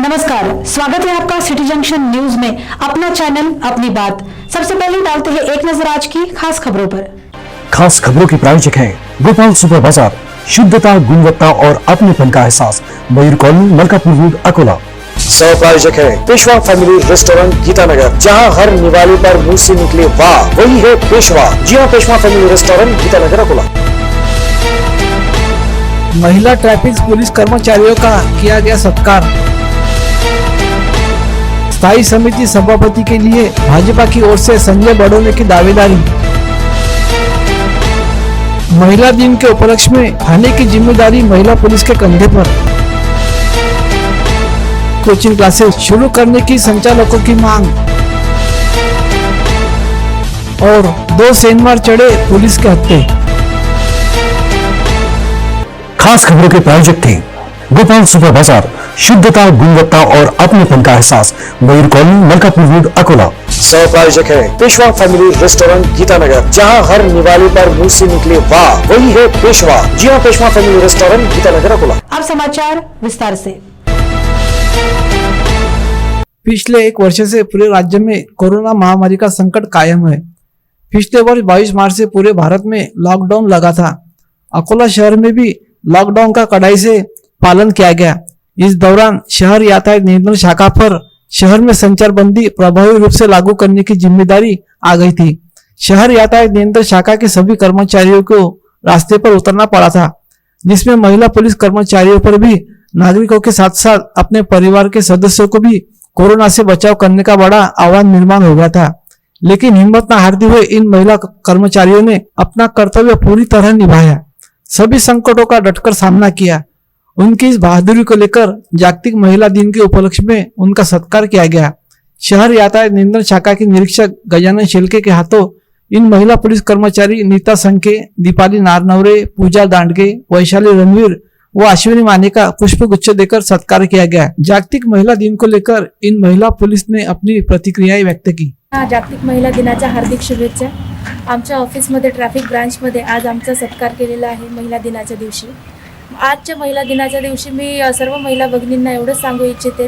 नमस्कार, स्वागत है आपका सिटी जंक्शन न्यूज में। अपना चैनल अपनी बात। सबसे पहले डालते हैं एक नजर आज की खास खबरों पर। खास खबरों के प्रायोजक हैं गोपाल सुपर बाजार, शुद्धता, गुणवत्ता और अपनेपन का एहसास, मयूर कॉलोनी, मलकापुर रोड, अकोला। सह प्रायोजक है पेशवा फैमिली रेस्टोरेंट, गीतानगर, जहां हर निवाले पर मुंह से निकले वाह वही है पेशवा। जी हाँ, पेशवा फैमिली रेस्टोरेंट, गीतानगर, अकोला। महिला ट्रैफिक पुलिस कर्मचारियों का किया गया सत्कार। स्थायी समिति सभापति के लिए भाजपा की ओर से संजय बड़ोले की दावेदारी। महिला दिन के उपलक्ष्य में थाने की जिम्मेदारी महिला पुलिस के कंधे पर। कोचिंग क्लासेस शुरू करने की संचालकों की मांग। और 2 सेनमार चढ़े पुलिस के हत्थे। खास खबरों के प्रायोजक थे गोपाल सुपर बाजार, शुद्धता, गुणवत्ता और अपनेपन का एहसास, मयूर कॉलोनी, मलकापुर रोड, अकोला। सह प्रायोजक है पेशवा फैमिली रेस्टोरेंट, गीतानगर, जहां हर निवाले पर मुंह से निकले वाह वही है पेशवा। जी हाँ, पेशवा फैमिली रेस्टोरेंट, गीतानगर, अकोला। अब समाचार विस्तार से। पिछले 1 वर्ष से पूरे राज्य में कोरोना महामारी का संकट कायम है। पिछले वर्ष 22 मार्च से पूरे भारत में लॉकडाउन लगा था। अकोला शहर में भी लॉकडाउन का कड़ाई से पालन किया गया। इस दौरान शहर यातायात नियंत्रण शाखा पर शहर में संचारबंदी प्रभावी रूप से लागू करने की जिम्मेदारी आ गई थी। शहर यातायात नियंत्रण शाखा के सभी कर्मचारियों को रास्ते पर उतरना पड़ा था, जिसमें महिला पुलिस कर्मचारियों पर भी नागरिकों के साथ साथ अपने परिवार के सदस्यों को भी कोरोना से बचाव करने का बड़ा आह्वान निर्माण हो गया था। लेकिन हिम्मत न हारते हुए इन महिला कर्मचारियों ने अपना कर्तव्य पूरी तरह निभाया, सभी संकटों का डटकर सामना किया। उनकी इस बहादुरी को लेकर जागतिक महिला दिन के उपलक्ष्य में उनका सत्कार किया गया। शहर यातायात नियंत्रण शाखा के निरीक्षक गजानन शेलके के हाथों इन महिला पुलिस कर्मचारी नीता संखे, दीपाली नारनवरे, पूजा दांडगे, वैशाली रणवीर व अश्विनी माने का पुष्प गुच्छ देकर सत्कार किया गया। जागतिक महिला दिन को लेकर इन महिला पुलिस ने अपनी प्रतिक्रियाएं व्यक्त की। जागतिक महिला दिनाच्या हार्दिक शुभेच्छा। आमच्या ऑफिसमध्ये ट्रॅफिक ब्रांचमध्ये आज आमचा सत्कार केलेला आहे महिला दिनाच्या दिवशी। आजच्या महिला दिनाच्या दिवशी मी सर्व महिला भगिनींना एवढंच सांगू इच्छिते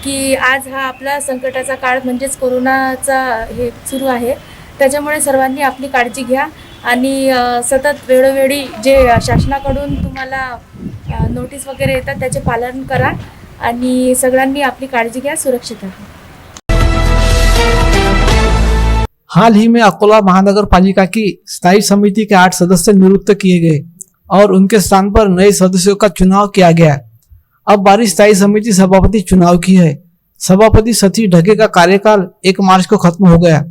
की आज हा आपला संकटाचा काळ म्हणजेच कोरोनाचा हे सुरू आहे, त्याच्यामुळे सर्वांनी आपली काळजी घ्या आणि सतत वेळोवेळी जे शासनाकडून तुम्हाला नोटीस वगैरे येतात त्याचे पालन करा आणि सगळ्यांनी आपली काळजी घ्या, सुरक्षित राहा। हाल ही में अकोला महानगर पालिका की स्थायी समिति के 8 सदस्य नियुक्त किए गए और उनके स्थान पर नए सदस्यों का चुनाव किया गया। अब बारी स्थायी समिति सभापति चुनाव की है। सभापति सतीश ढगे का कार्यकाल 1 मार्च को खत्म हो गया।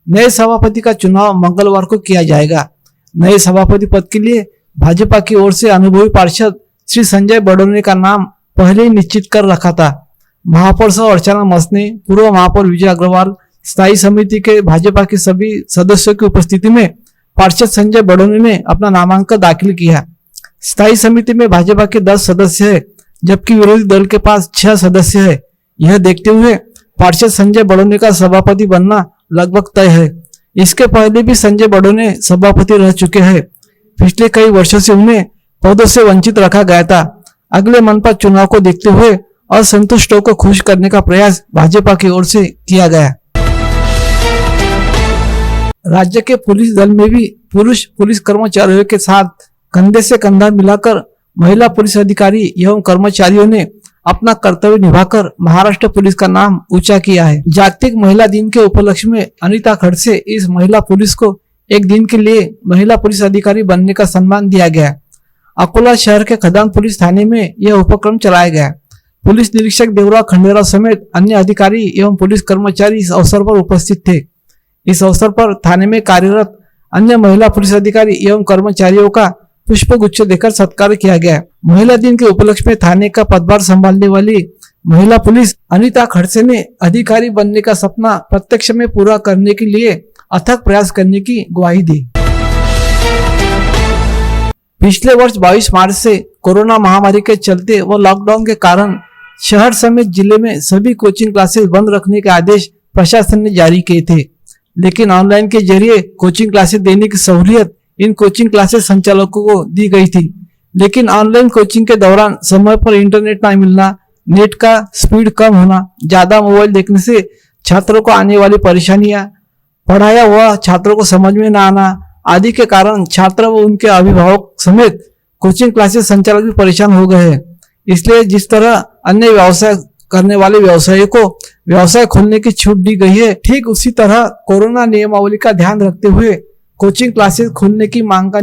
नए सभापति का चुनाव मंगलवार को किया जाएगा। नए सभापति पद के लिए भाजपा की ओर से अनुभवी पार्षद श्री संजय बड़ोले का नाम पहले ही निश्चित कर रखा था। महापौर सह अर्चना मसने, पूर्व महापौर विजय अग्रवाल, स्थायी समिति के भाजपा के सभी सदस्यों की उपस्थिति में पार्षद संजय बड़ोले ने अपना नामांकन दाखिल किया। स्थायी समिति में भाजपा के 10 सदस्य है, जबकि विरोधी दल के पास 6 सदस्य है। यह देखते हुए पार्षद संजय बड़ोले का सभापति बनना लगभग तय है। इसके पहले भी संजय बड़ोले सभापति रह चुके हैं। पिछले कई वर्षों से उन्हें पदों से वंचित रखा गया था। अगले मनपा चुनाव को देखते हुए असंतुष्टों को खुश करने का प्रयास भाजपा की ओर से किया गया। राज्य के पुलिस दल में भी पुरुष पुलिस कर्मचारियों के साथ कंधे से कंधा मिलाकर महिला पुलिस अधिकारी एवं कर्मचारियों ने अपना कर्तव्य निभाकर महाराष्ट्र पुलिस का नाम ऊंचा किया है। जागतिक महिला दिन के उपलक्ष्य में अनीता खड़से इस महिला पुलिस को एक दिन के लिए महिला पुलिस अधिकारी बनने का सम्मान दिया गया। अकोला शहर के खदान पुलिस थाने में यह उपक्रम चलाया गया। पुलिस निरीक्षक देवराव खंडेराव समेत अन्य अधिकारी एवं पुलिस कर्मचारी इस अवसर पर उपस्थित थे। इस अवसर पर थाने में कार्यरत अन्य महिला पुलिस अधिकारी एवं कर्मचारियों का पुष्प गुच्छ देकर सत्कार किया गया। महिला दिन के उपलक्ष्य में थाने का पदभार संभालने वाली महिला पुलिस अनीता खड़से ने अधिकारी बनने का सपना प्रत्यक्ष में पूरा करने के लिए अथक प्रयास करने की ग्वाही दी। पिछले वर्ष 22 मार्च से कोरोना महामारी के चलते व लॉकडाउन के कारण शहर समेत जिले में सभी कोचिंग क्लासेस बंद रखने के आदेश प्रशासन ने जारी किए थे। लेकिन ऑनलाइन के जरिए कोचिंग क्लासेस देने की सहूलियत इन कोचिंग क्लासेस संचालकों को दी गई थी। लेकिन ऑनलाइन कोचिंग के दौरान समय पर इंटरनेट न मिलना, नेट का स्पीड कम होना, ज्यादा मोबाइल देखने से छात्रों को आने वाली परेशानियां, पढ़ाया हुआ छात्रों को समझ में न आना आदि के कारण छात्र व उनके अभिभावक समेत कोचिंग क्लासेस संचालक भी परेशान हो गए हैं। इसलिए जिस तरह अन्य व्यवसाय करने वाले व्यवसायियों को व्यवसाय खोलने की छूट दी गई है, ठीक उसी तरह कोरोना नियमावली का ध्यान रखते हुए कोचिंग क्लासेस खोलने की मांग का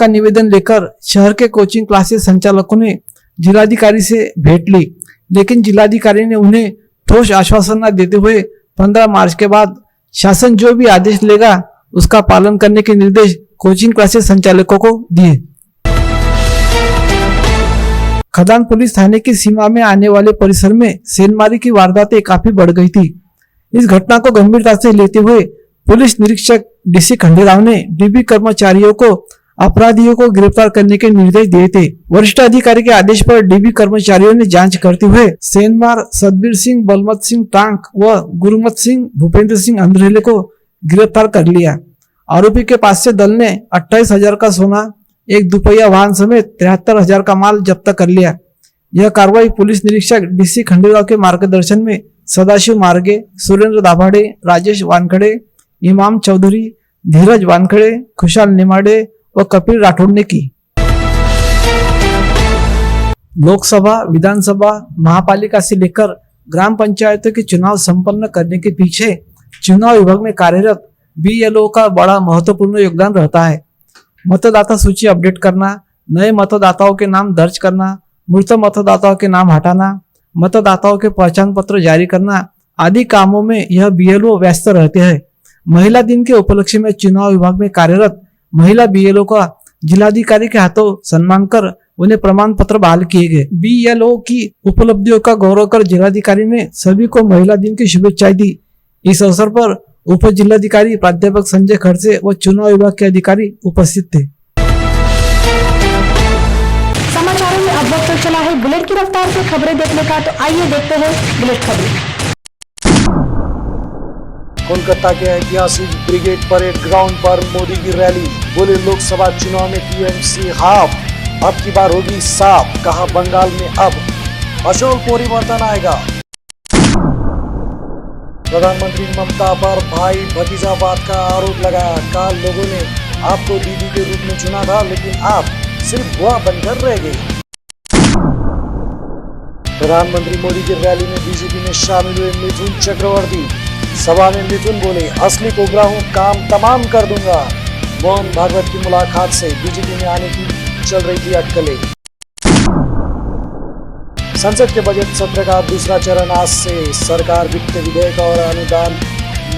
निवेदन लेकर शहर के कोचिंग क्लासेस संचालकों ने जिलाधिकारी से भेंट ली, लेकिन जिलाधिकारी ने उन्हें ठोस आश्वासन न देते हुए 15 मार्च के बाद शासन जो भी आदेश लेगा उसका पालन करने के निर्देश कोचिंग क्लासेस संचालकों को दिए। खदान पुलिस थाने की सीमा में आने वाले परिसर में सेंधमारी की वारदातें काफी बढ़ गई थी। इस घटना को गंभीरता से लेते हुए पुलिस निरीक्षक डीसी खंडेराव ने डीबी कर्मचारियों को अपराधियों को गिरफ्तार करने के निर्देश दिए थे। वरिष्ठ अधिकारी के आदेश पर डीबी कर्मचारियों ने जांच करते हुए सेंधमार सतबीर सिंह, बलमत सिंह टांक व गुरमत सिंह, भूपेंद्र सिंह अंद्रेले को गिरफ्तार कर लिया। आरोपी के पास से दल ने 28,000 का सोना, एक दुपहिया वाहन समेत 73,000 का माल जब्त कर लिया। यह कार्रवाई पुलिस निरीक्षक डीसी खंडेराव के मार्गदर्शन में सदाशिव मार्गे, सुरेंद्र दाभाडे, राजेश वानखड़े, इमाम चौधरी, धीरज वानखड़े, खुशाल निमाडे व कपिल राठौड़ ने की। लोकसभा, विधानसभा, महापालिका से लेकर ग्राम पंचायतों के चुनाव संपन्न करने के पीछे चुनाव विभाग में कार्यरत बीएलओ का बड़ा महत्वपूर्ण योगदान रहता है। मतदाता सूची अपडेट करना, नए मतदाताओं के नाम दर्ज करना, मृत मतदाताओं के नाम हटाना, मतदाताओं के पहचान पत्र जारी करना आदि कामों में यह बीएलओ व्यस्त रहते हैं। महिला दिन के उपलक्ष्य में चुनाव विभाग में कार्यरत महिला बीएलओ का जिलाधिकारी के हाथों सम्मान कर उन्हें प्रमाण पत्र बहाल किए गए। बीएलओ की उपलब्धियों का गौरव कर जिलाधिकारी ने सभी को महिला दिन की शुभेच्छाएं दी। इस अवसर पर उप जिलाधिकारी प्राध्यापक संजय खड़से व चुनाव विभाग के अधिकारी उपस्थित थे। समाचारों में अब वक्त चला है बुलेट की रफ्तार से खबरें देखने का, तो आइए देखते हैं बुलेट खबरें। कोलकाता के ऐतिहासिक ब्रिगेड परेड ग्राउंड पर मोदी की रैली, बोले लोकसभा चुनाव में टीएमसी हाफ, अब की बार होगी साफ, कहा बंगाल में अब अशोक परिवर्तन आएगा। प्रधानमंत्री ममता पर भाई भतीजावाद का आरोप लगाया, कहा लोगों ने आपको दीदी के रूप में चुना था, लेकिन आप सिर्फ बुआ बनकर रह गए। प्रधानमंत्री मोदी की रैली में बीजेपी में शामिल हुए मिथुन चक्रवर्ती, सभा में मिथुन बोले असली कोबरा हूं, काम तमाम कर दूंगा। मोहन भागवत की मुलाकात से बीजेपी में आने की चल रही थी अटकलें। संसद के बजट सत्र का दूसरा चरण आज से सरकार वित्त विधेयक और अनुदान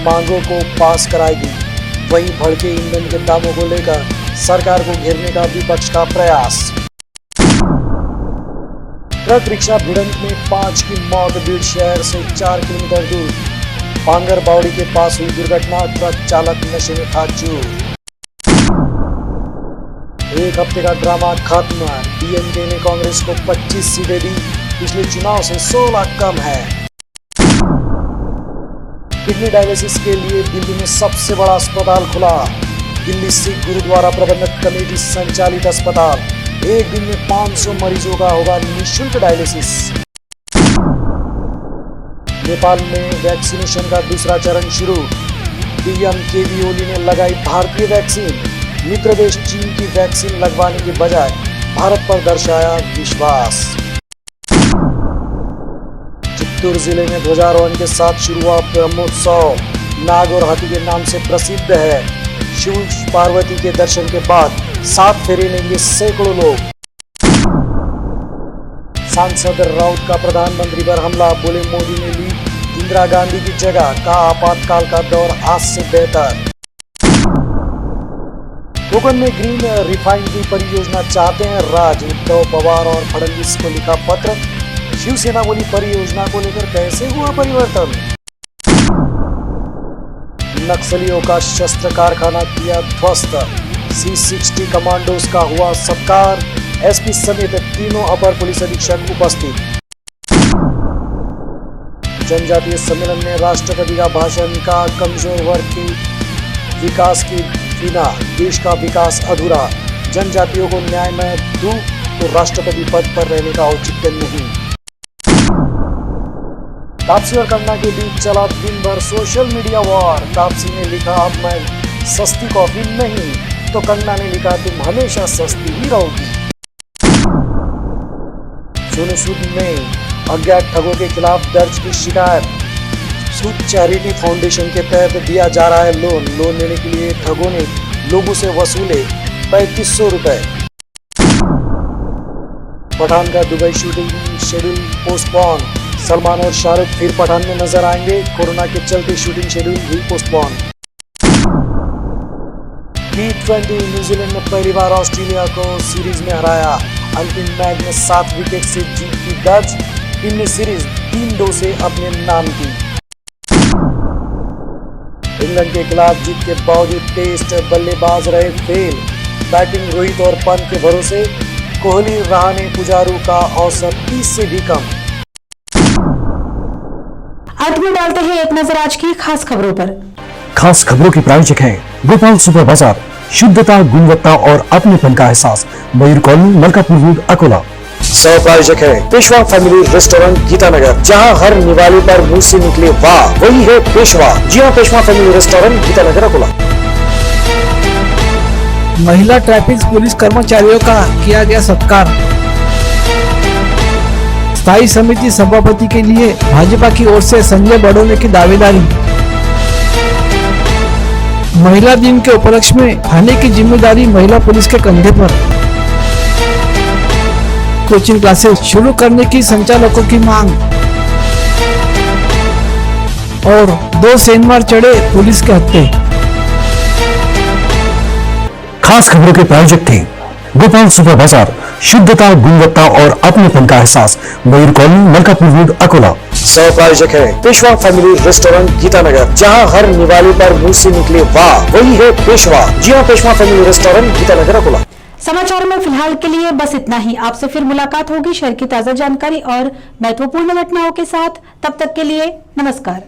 मांगों को पास कराएगी। वहीं भड़के ईंधन के दामों को लेकर सरकार को घेरने का विपक्ष का प्रयास। ट्रक रिक्शा भिड़ंत में 5 की मौत, बीड़ शहर से 4 किलोमीटर दूर पांगर बावड़ी के पास हुई दुर्घटना, ट्रक चालक नशे में था चूर। एक हफ्ते का ड्रामा खत्म, डीएमके ने कांग्रेस को 25 सीटें दी, पिछले चुनाव से 16 कम है। किडनी डायलिसिस के लिए दिल्ली में सबसे बड़ा अस्पताल खुला, दिल्ली सिख गुरुद्वारा प्रबंधक कमेटी संचालित अस्पताल, एक दिन में 500 मरीजों का होगा निःशुल्क डायलिसिस। नेपाल में वैक्सीनेशन का दूसरा चरण शुरू, पीएम केवी ओली ने लगाई भारतीय वैक्सीन, मित्र देश चीन की वैक्सीन लगवाने के बजाय भारत पर दर्शाया विश्वास। चित्तूर जिले में ध्वजारोहण के साथ शुरू हुआ ब्रह्मोत्सव, नाग और हाथी के नाम से प्रसिद्ध है। शिव पार्वती के दर्शन के बाद 7 फेरे लेंगे सैकड़ों लोग। सांसद राउत का प्रधानमंत्री पर हमला, बोले मोदी ने ली इंदिरा गांधी की जगह, कहा आपातकाल का दौर आज से बेहतर। कोकण में ग्रीन रिफाइनरी परियोजना चाहते हैं राज्य, उद्धव पवार और फडणवीस को लिखा पत्र, शिवसेना बोली परियोजना को लेकर कैसे हुआ परिवर्तन। नक्सलियों का शस्त्र कारखाना किया ध्वस्त, C60 कमांडोज का हुआ सत्कार, एसपी समेत तीनों अपर पुलिस अधीक्षक उपस्थित। जनजातीय सम्मेलन में राष्ट्रपति का भाषण, का कमजोर वर्ग के विकास के बिना देश का विकास अधूरा, जनजातियों को न्याय में दूं तो को राष्ट्रपति पद पर रहने का औचित्य नहीं। तापसी और कंगना के बीच चला दिन भर सोशल मीडिया वॉर। तापसी ने लिखा अब मैं सस्ती कॉफी नहीं, तो कंगना ने लिखा तुम हमेशा सस्ती ही रहोगी। सोनू सूद ने अज्ञात ठगों के खिलाफ दर्ज की शिकायत। सूद चैरिटी फाउंडेशन के तहत दिया जा रहा है लोन लेने के लिए ठगों ने लोगों से वसूले 3500 रुपए। पठान का Dubai shooting schedule postpone. Salman और शाहरुख फिर पठान में नजर आएंगे, कोरोना के चलते शूटिंग शेड्यूल हुई पोस्टपोन। T20 न्यूजीलैंड ने पहली बार ऑस्ट्रेलिया को सीरीज में हराया। अंतिम मैच में 7 विकेट से जीत की दर्ज। टीम ने सीरीज 3-2 से अपने नाम की। इंग्लैंड के खिलाफ जीत के बावजूद टेस्ट बल्लेबाज रहे फेल। बैटिंग रोहित और पंत के भरोसे। कोहली, रहाणे, पुजारू का औसत 30 से भी कम। अंत में डालते हैं एक नजर आज की खास खबरों पर। खास खबरों की प्रायोजक है गोपाल सुपर बाजार, शुद्धता, गुणवत्ता और अपनेपन का एहसास, मयूर कॉलोनी, मलकापुर रोड, अकोला। सह प्रायोजक है पेशवा फैमिली रेस्टोरेंट, गीतानगर, जहां हर निवाले पर मुंह से निकले वाह वही है पेशवा। जी हाँ, पेशवा फैमिली रेस्टोरेंट, गीतानगर, अकोला। महिला ट्रैफिक पुलिस कर्मचारियों का किया गया सत्कार। स्थायी समिति सभापति के लिए भाजपा की ओर से संजय बड़ोले की दावेदारी। महिला दिन के उपलक्ष्य में थाने की जिम्मेदारी महिला पुलिस के कंधे पर। कोचिंग क्लासेस शुरू करने की संचालकों की मांग। और 2 सेनमार चढ़े पुलिस के हत्थे। खास खबरों के प्रायोजक थे गोपाल सुपर बाजार, शुद्धता, गुणवत्ता और अपनेपन का एहसास, मयूर कॉलोनी, मलकापुर रोड, अकोला। सह प्रायोजक है पेशवा फैमिली रेस्टोरेंट, गीतानगर, जहां हर निवाले पर मुंह से निकले वाह वही है पेशवा। जी हाँ, पेशवा फैमिली रेस्टोरेंट, गीतानगर, अकोला। समाचार में फिलहाल के लिए बस इतना ही। आपसे फिर मुलाकात होगी शहर की ताजा जानकारी और महत्वपूर्ण घटनाओं के साथ। तब तक के लिए नमस्कार।